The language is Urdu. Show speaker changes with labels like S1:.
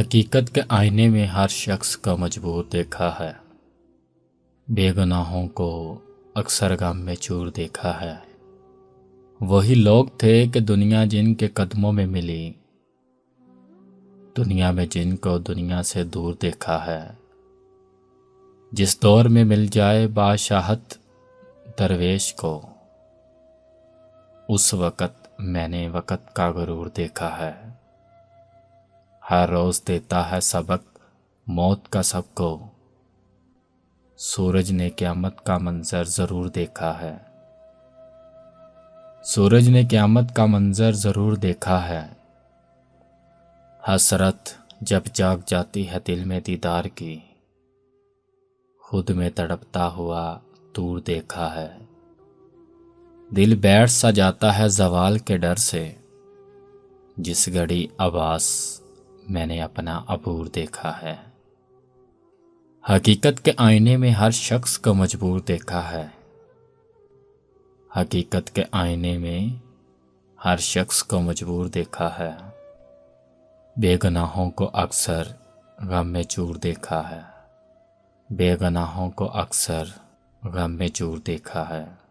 S1: حقیقت کے آئینے میں ہر شخص کو مجبور دیکھا ہے، بے گناہوں کو اکثر غم میں چور دیکھا ہے۔ وہی لوگ تھے کہ دنیا جن کے قدموں میں ملی، دنیا میں جن کو دنیا سے دور دیکھا ہے۔ جس دور میں مل جائے بادشاہت درویش کو، اس وقت میں نے وقت کا غرور دیکھا ہے۔ ہر روز دیتا ہے سبق موت کا سب کو، سورج نے قیامت کا منظر ضرور دیکھا ہے۔ سورج نے قیامت کا منظر ضرور دیکھا ہے۔ حسرت جب جاگ جاتی ہے دل میں دیدار کی، خود میں تڑپتا ہوا دور دیکھا ہے۔ دل بیٹھ سا جاتا ہے زوال کے ڈر سے، جس گھڑی آواز میں نے اپنا عبور دیکھا ہے۔ حقیقت کے آئینے میں ہر شخص کو مجبور دیکھا ہے۔ حقیقت کے آئینے میں ہر شخص کو مجبور دیکھا ہے۔ بے گناہوں کو اکثر غم میں چور دیکھا ہے۔ بے گناہوں کو اکثر غم میں چور دیکھا ہے۔